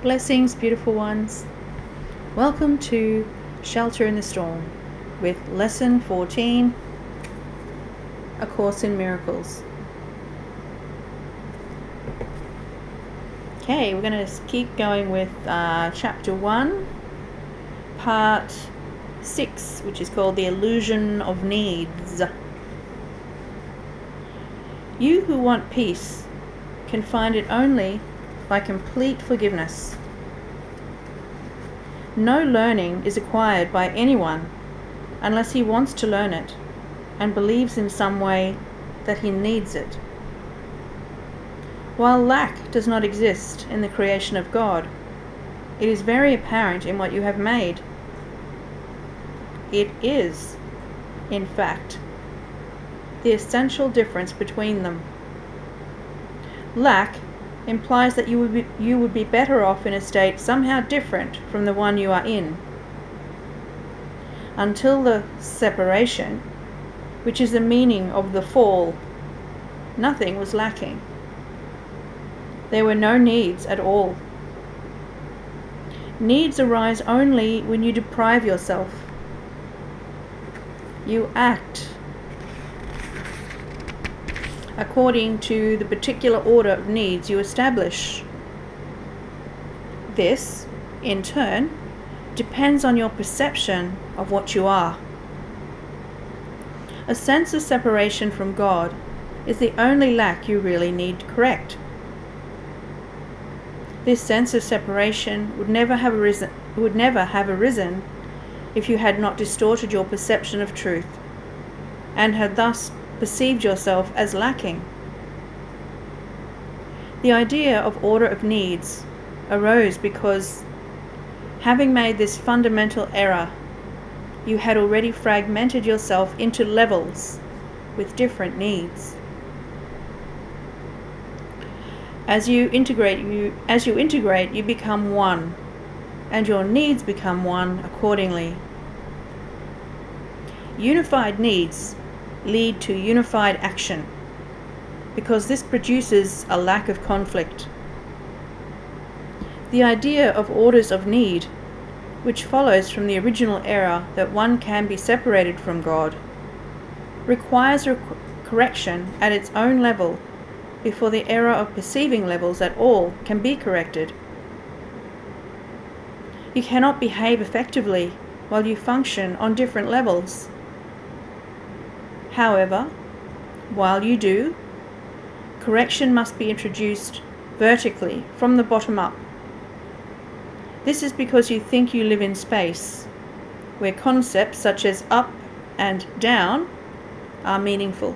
Blessings, beautiful ones. Welcome to Shelter in the Storm with Lesson 14, A Course in Miracles. Okay, we're going to keep going with Chapter 1, Part 6, which is called The Illusion of Needs. You who want peace can find it only by complete forgiveness. No learning is acquired by anyone unless he wants to learn it and believes in some way that he needs it. While lack does not exist in the creation of God, it is very apparent in what you have made. It is, in fact, the essential difference between them. Lack implies that you would be better off in a state somehow different from the one you are in. Until the separation, which is the meaning of the fall, nothing was lacking. There were no needs at all. Needs arise only when you deprive yourself. You act according to the particular order of needs you establish. This, in turn, depends on your perception of what you are. A sense of separation from God is the only lack you really need to correct. This sense of separation would never have arisen if you had not distorted your perception of truth and had thus perceived yourself as lacking. The idea of order of needs arose because, having made this fundamental error, you had already fragmented yourself into levels with different needs. As you integrate, you become one, and your needs become one accordingly. Unified needs lead to unified action, because this produces a lack of conflict. The idea of orders of need, which follows from the original error that one can be separated from God, requires a correction at its own level before the error of perceiving levels at all can be corrected. You cannot behave effectively while you function on different levels. However, while you do, correction must be introduced vertically from the bottom up. This is because you think you live in space, where concepts such as up and down are meaningful.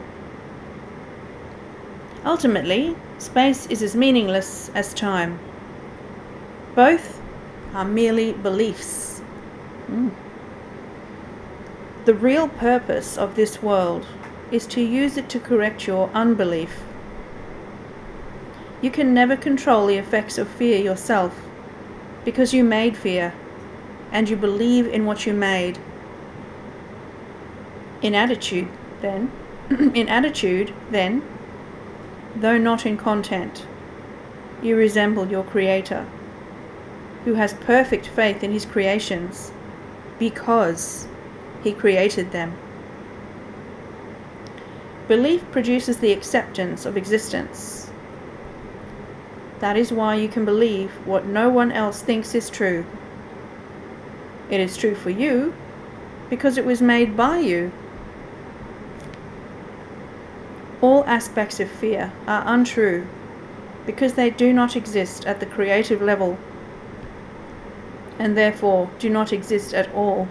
Ultimately, space is as meaningless as time. Both are merely beliefs. The real purpose of this world is to use it to correct your unbelief. You can never control the effects of fear yourself, because you made fear, and you believe in what you made. In attitude, then, though not in content, you resemble your Creator, who has perfect faith in His creations, because He created them. Belief produces the acceptance of existence. That is why you can believe what no one else thinks is true. It is true for you because it was made by you. All aspects of fear are untrue because they do not exist at the creative level and therefore do not exist at all.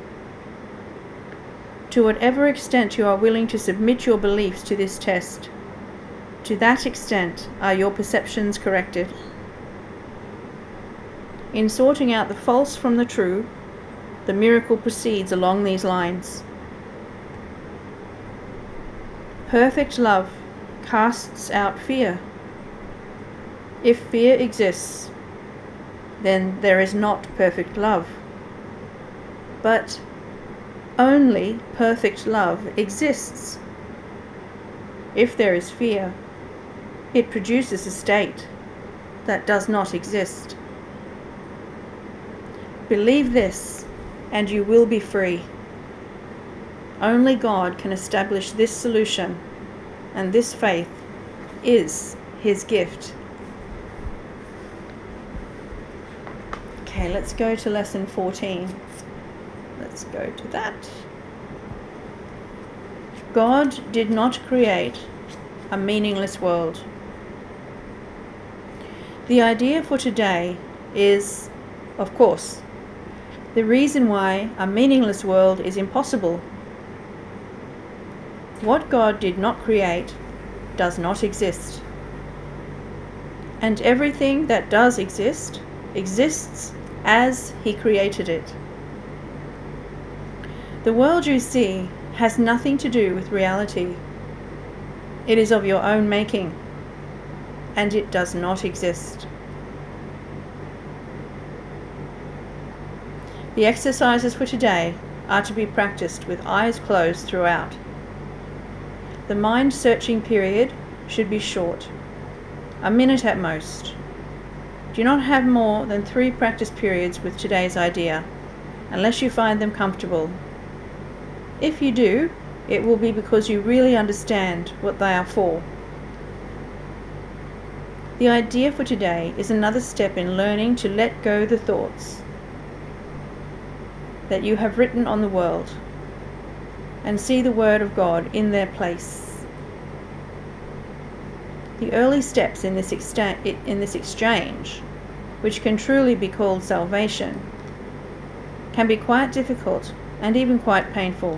To whatever extent you are willing to submit your beliefs to this test, to that extent are your perceptions corrected. In sorting out the false from the true, the miracle proceeds along these lines. Perfect love casts out fear. If fear exists, then there is not perfect love. But only perfect love exists. If there is fear, it produces a state that does not exist. Believe this, and you will be free. Only God can establish this solution, and this faith is His gift. Okay, let's go to lesson 14. Let's go to that. God did not create a meaningless world. The idea for today is, of course, the reason why a meaningless world is impossible. What God did not create does not exist. And everything that does exist exists as He created it. The world you see has nothing to do with reality. It is of your own making, and it does not exist. The exercises for today are to be practiced with eyes closed throughout. The mind-searching period should be short, a minute at most. Do not have more than 3 practice periods with today's idea, unless you find them comfortable. If you do, it will be because you really understand what they are for. The idea for today is another step in learning to let go the thoughts that you have written on the world and see the Word of God in their place. The early steps in this exchange, which can truly be called salvation, can be quite difficult and even quite painful.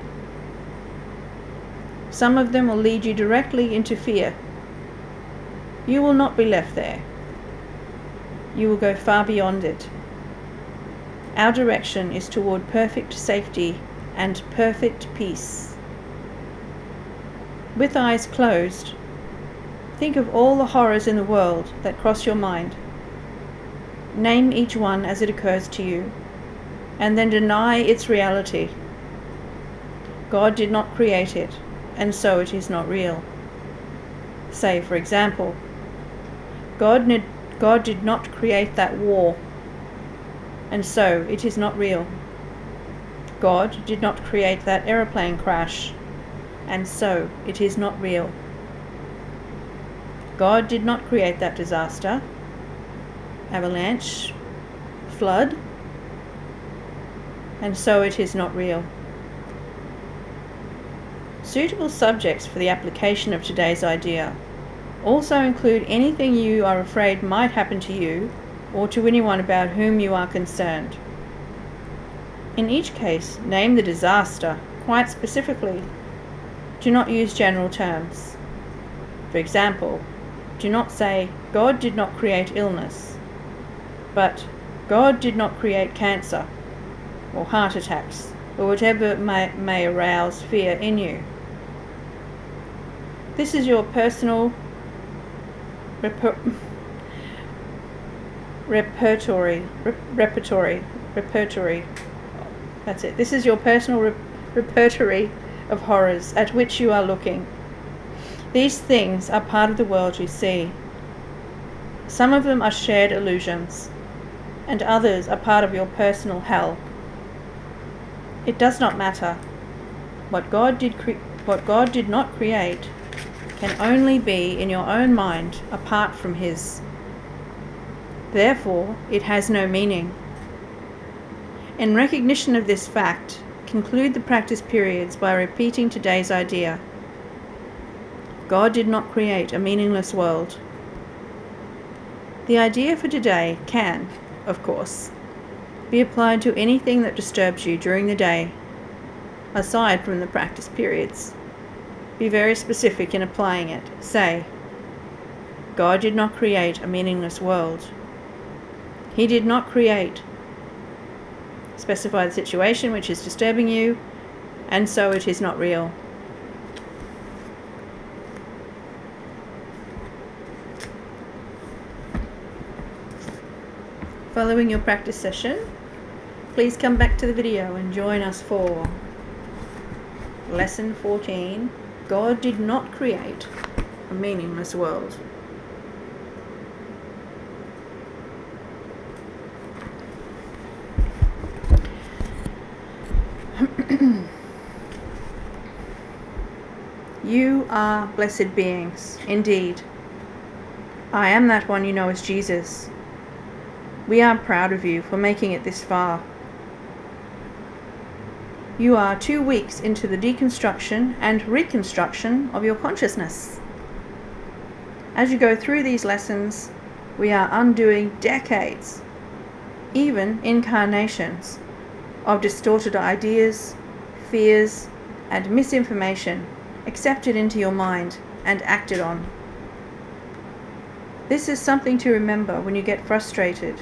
Some of them will lead you directly into fear. You will not be left there. You will go far beyond it. Our direction is toward perfect safety and perfect peace. With eyes closed, think of all the horrors in the world that cross your mind. Name each one as it occurs to you, and then deny its reality. God did not create it, and so it is not real. Say, for example, God did not create that war, and so it is not real. God did not create that aeroplane crash, and so it is not real. God did not create that disaster, avalanche, flood, and so it is not real. Suitable subjects for the application of today's idea also include anything you are afraid might happen to you or to anyone about whom you are concerned. In each case, name the disaster quite specifically. Do not use general terms. For example, do not say, God did not create illness, but God did not create cancer, or heart attacks, or whatever may arouse fear in you. This is your personal repertory. That's it. This is your personal repertory of horrors at which you are looking. These things are part of the world you see. Some of them are shared illusions, and others are part of your personal hell. It does not matter. What God did not create can only be in your own mind apart from His. Therefore, it has no meaning. In recognition of this fact, conclude the practice periods by repeating today's idea. God did not create a meaningless world. The idea for today can, of course, be applied to anything that disturbs you during the day, aside from the practice periods. Be very specific in applying it. Say, God did not create a meaningless world. He did not create. Specify the situation which is disturbing you, and so it is not real. Following your practice session, please come back to the video and join us for Lesson 14. God did not create a meaningless world. You are blessed beings, indeed. I am that one you know as Jesus. We are proud of you for making it this far. You are 2 weeks into the deconstruction and reconstruction of your consciousness. As you go through these lessons, we are undoing decades, even incarnations, of distorted ideas, fears, and misinformation accepted into your mind and acted on. This is something to remember when you get frustrated,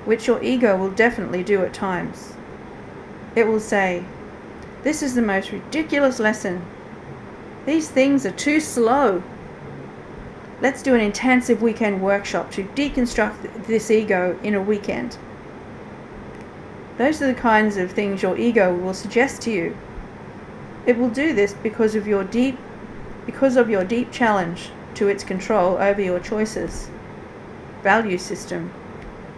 which your ego will definitely do at times. It will say, "This is the most ridiculous lesson. These things are too slow. Let's do an intensive weekend workshop to deconstruct this ego in a weekend." Those are the kinds of things your ego will suggest to you. It will do this because of your deep challenge to its control over your choices, value system,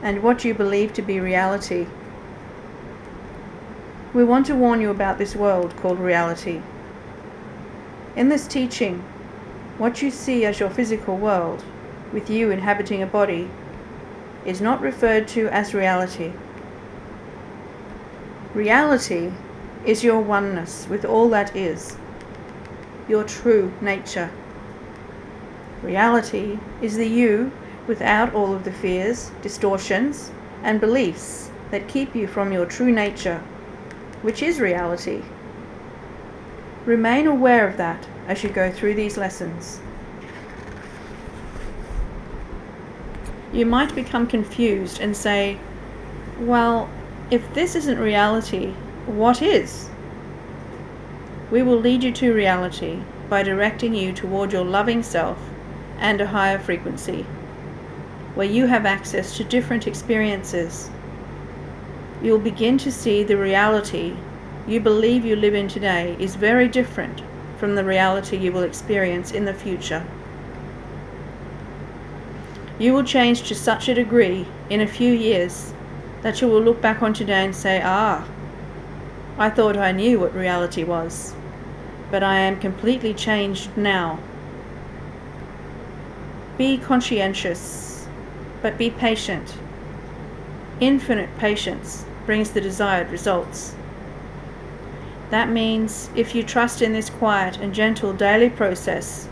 and what you believe to be reality. We want to warn you about this world called reality. In this teaching, what you see as your physical world, with you inhabiting a body, is not referred to as reality. Reality is your oneness with all that is, your true nature. Reality is the you without all of the fears, distortions, and beliefs that keep you from your true nature, which is reality. Remain aware of that as you go through these lessons. You might become confused and say, "Well, if this isn't reality, what is?" We will lead you to reality by directing you toward your loving self and a higher frequency, where you have access to different experiences. You'll begin to see the reality you believe you live in today is very different from the reality you will experience in the future. You will change to such a degree in a few years that you will look back on today and say, I thought I knew what reality was, but I am completely changed now." Be conscientious, but be patient. Infinite patience brings the desired results. That means if you trust in this quiet and gentle daily process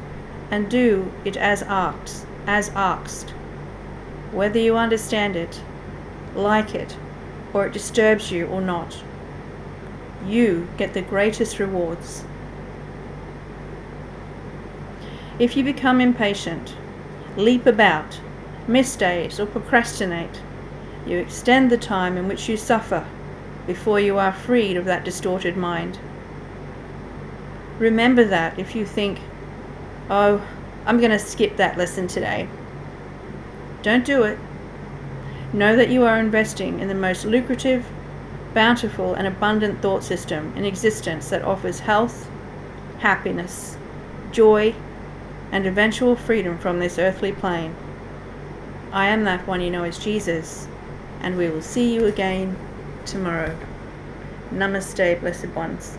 and do it as asked, whether you understand it, like it, or it disturbs you or not, you get the greatest rewards. If you become impatient, leap about, miss days, or procrastinate, you extend the time in which you suffer before you are freed of that distorted mind. Remember that if you think, "Oh, I'm going to skip that lesson today." Don't do it. Know that you are investing in the most lucrative, bountiful, and abundant thought system in existence that offers health, happiness, joy, and eventual freedom from this earthly plane. I am that one you know as Jesus, and we will see you again tomorrow. Namaste, blessed ones.